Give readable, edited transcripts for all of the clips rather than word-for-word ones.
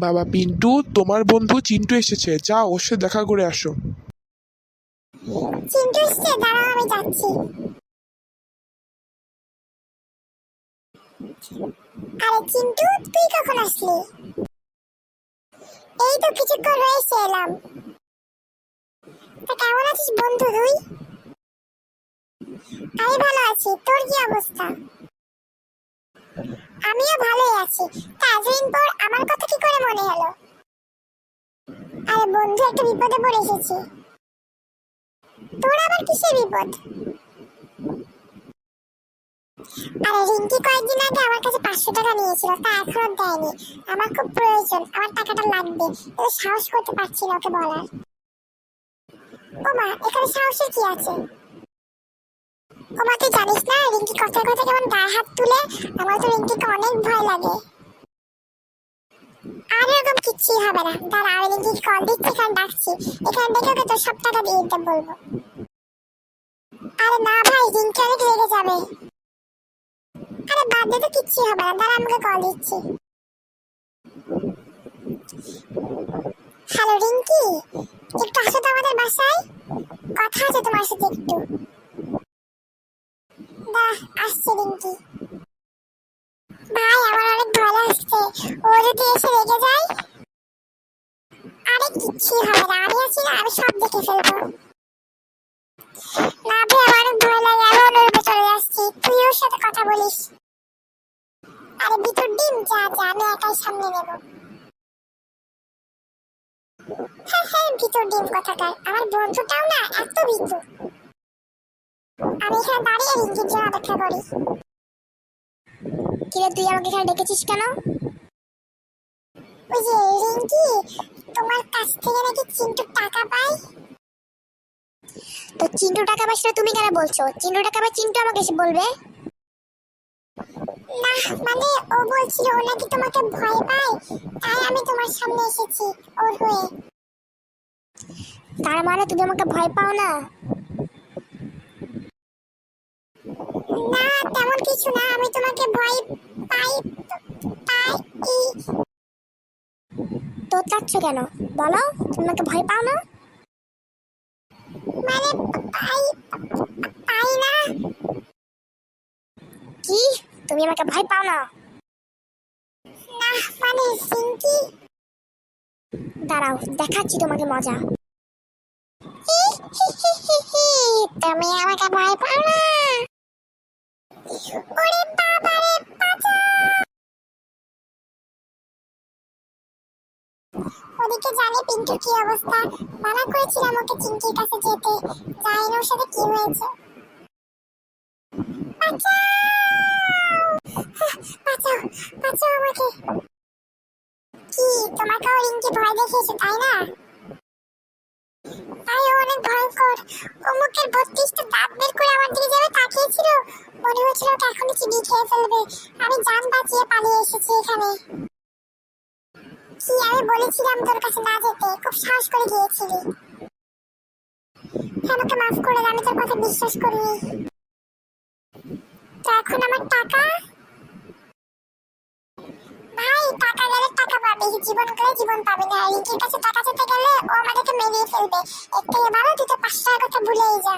বাবা পিন্টু, তোমার বন্ধু চিন্টু এসেছে, যাও ওর সাথে দেখা করে আসো। চিন্টু এসছে, দাঁড়াও আমি যাচ্ছি। আরে চিন্টু, তুই কখন আসলি? এই তো কিছুক্ষণ হয়েছে এলাম। তা কেমন আছিস বন্ধু তুই? আমি ভালো আছি, তোর কি অবস্থা? আমিও ভালোই আছি। তা এতদিন পর আমার কথা কি করে মনে হলো? আরে বন্ধু, একটা বিপদে পড়ে এসেছি। তোর আবার কিসের বিপদ? আরে রিঙ্কি কয়েকদিন আগে আমার কাছে 500 টাকা নিয়েছিল, তা এখনো দেয়নি। আমার খুব প্রয়োজন, আমার টাকাটা লাগবে, কিন্তু সাহস করতে পারছি না ওকে বলার। ওমা, এখানে সাহসের কি আছে? ওমা, তুই জানিস না রিঙ্কি কথায় কথায় কেমন গায়ে হাত তুলে? আমার তো রিঙ্কিকে অনেক ভয় লাগে। আর এরকম কিচ্ছুই হবে না, দাঁড়া আমি রিঙ্কিকে কল দিচ্ছি, এখানে ডাকছি। এখানে ডেকে ওকে তোর সব টাকা দিয়ে দিতে বলবো। আরে না ভাই, রিঙ্কি অনেক রেগে যাবে। আরে বাদ দে তো, কিচ্ছুই হবে না, দাঁড়া আমাকে কল দিচ্ছি। হ্যালো রিঙ্কি, একটু আসো তো আমাদের বাসায়, কথা আছে তোমার সাথে একটু। দাঁড়া, আসছে রিঙ্কি। ভাই আমার অনেক ভয় লাগছে, ও যদি এসে রেগে যায়। আরে কিচ্ছুই হবে না, আমি আছি না, আমি সব দেখে ফেলবো। না ভাই, আমার অনেক ভয় লাগে, আমি ওর ভেতরে আসছি, তুই ওর সাথে কথা বলিস। আরে ভিতর ডিম, যা যা, আমি একাই সামনে নেব। হ্যাঁ হ্যাঁ, ভিতর ডিম কথাকার, আমার বন্ধুটাও না এত ভিতর। আমি এখানে দাঁড়িয়ে রিঙ্কির জন্য অপেক্ষা করি। কিরে, তুই আমাকে এখানে ডেকেছিস কেন? ওই যে রিঙ্কি, তোমার কাছ থেকে নাকি চিন্টু টাকা পায়। তো চিন্টু টাকা পায় সেটা তুমি কেন বলছো? চিন্টু টাকা পায়, চিন্টু আমাকে এসে বলবে না। মানে ও বলছিল ও নাকি তোমাকে ভয় পায়, তাই আমি তোমার সামনে এসেছি ওর হয়ে। তার মানে তুমি আমাকে ভয় পাও না? না, তেমন কিছু না, আমি তোমাকে ভয় পাই। পাই তো চাচ্ছ কেন বলো? তুমি আমাকে ভয় পাও না? মানে পাই পাই না। কি, তুমি আমাকে ভয় পাও না? না মানে রিঙ্কি। দাঁড়াও, দেখাচ্ছি তোমাকে মজা। তুমি আমাকে ভয় পাও না? ওরে বাবা রে, বাঁচাও! ওদিকে জানি পিন্টুর কি অবস্থা। মানা করেছিলাম ওকে চিঙ্কির কাছে যেতে, জানি না ওর সাথে কি হয়েছে। বাঁচাও! বাঁচাও, বাঁচাও আমাকে। কি, তোমাকেও রিঙ্কি ভয় দেখিয়েছে তাই না? তাই ও অনেক ভয়ঙ্কর। ও মুখের 32টা দাঁত বের করে আমার দিকে যাবে তাকিয়েছিল, মনে হচ্ছিল ওকে এখনই চিবিয়ে খেয়ে ফেলবে। আমি জান বাঁচিয়ে পালিয়ে এসেছি এখানে। কি, আমি বলেছিলাম তোর কাছে না যেতে, খুব সাহস করে গিয়েছিলি। আমাকে মাফ করে দে, আমি তোর কথা বিশ্বাস করিনি। তো এখন আমার টাকা? ভাই টাকা গেলে টাকা পাবি, জীবন গেলে জীবন পাবি না। রিঙ্কির কাছে টাকা চেতে গেলে ও আমাদেরকে মেরিয়ে ফেলবে। এর থেকে ভালো তুই তো 500 টাকার কথা ভুলেই যা।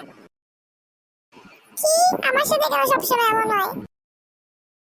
কি, আমার সাথে কেন সবসময় এমন হয়?